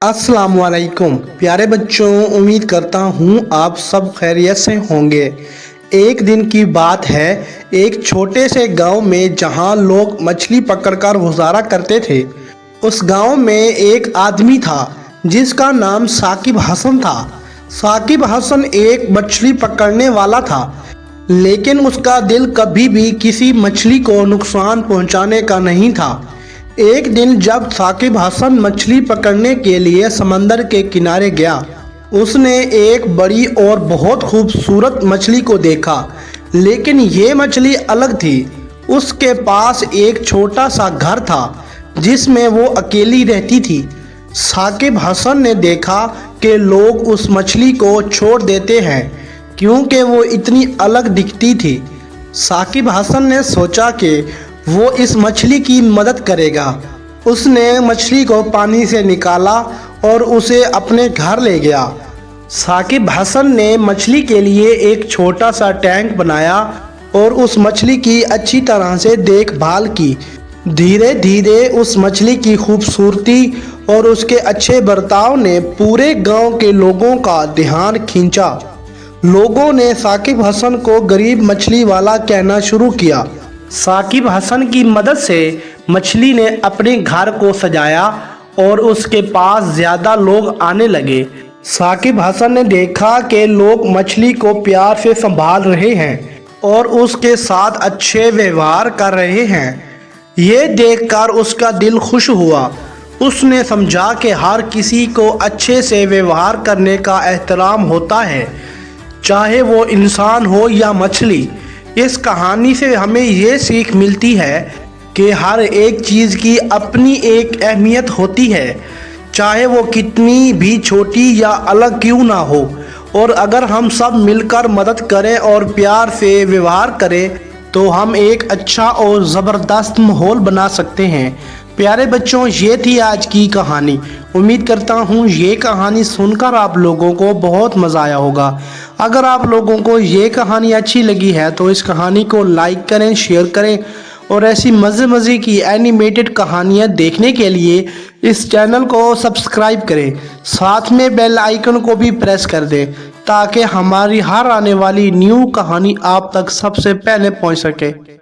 अस्सलाम वालेकुम प्यारे बच्चों, उम्मीद करता हूँ आप सब खैरियत से होंगे। एक दिन की बात है, एक छोटे से गांव में जहाँ लोग मछली पकड़कर गुजारा करते थे। उस गांव में एक आदमी था जिसका नाम साकिब हसन था। साकिब हसन एक मछली पकड़ने वाला था, लेकिन उसका दिल कभी भी किसी मछली को नुकसान पहुंचाने का नहीं था। एक दिन जब साकिब हसन मछली पकड़ने के लिए समंदर के किनारे गया, उसने एक बड़ी और बहुत खूबसूरत मछली को देखा, लेकिन ये मछली अलग थी। उसके पास एक छोटा सा घर था जिसमें वो अकेली रहती थी। साकिब हसन ने देखा कि लोग उस मछली को छोड़ देते हैं क्योंकि वो इतनी अलग दिखती थी। साकिब हसन ने सोचा कि वो इस मछली की मदद करेगा। उसने मछली को पानी से निकाला और उसे अपने घर ले गया। साकिब हसन ने मछली के लिए एक छोटा सा टैंक बनाया और उस मछली की अच्छी तरह से देखभाल की। धीरे धीरे उस मछली की खूबसूरती और उसके अच्छे बर्ताव ने पूरे गांव के लोगों का ध्यान खींचा। लोगों ने साकिब हसन को गरीब मछली वाला कहना शुरू किया। साकिब हसन की मदद से मछली ने अपने घर को सजाया और उसके पास ज़्यादा लोग आने लगे। साकिब हसन ने देखा कि लोग मछली को प्यार से संभाल रहे हैं और उसके साथ अच्छे व्यवहार कर रहे हैं। ये देखकर उसका दिल खुश हुआ। उसने समझा कि हर किसी को अच्छे से व्यवहार करने का एहतराम होता है, चाहे वो इंसान हो या मछली। इस कहानी से हमें ये सीख मिलती है कि हर एक चीज़ की अपनी एक अहमियत होती है, चाहे वो कितनी भी छोटी या अलग क्यों ना हो। और अगर हम सब मिलकर मदद करें और प्यार से व्यवहार करें तो हम एक अच्छा और ज़बरदस्त माहौल बना सकते हैं। प्यारे बच्चों, ये थी आज की कहानी। उम्मीद करता हूँ ये कहानी सुनकर आप लोगों को बहुत मज़ा आया होगा। अगर आप लोगों को ये कहानी अच्छी लगी है तो इस कहानी को लाइक करें, शेयर करें और ऐसी मज़े की एनिमेटेड कहानियाँ देखने के लिए इस चैनल को सब्सक्राइब करें। साथ में बेल आइकन को भी प्रेस कर दें ताकि हमारी हर आने वाली न्यू कहानी आप तक सबसे पहले पहुँच सके।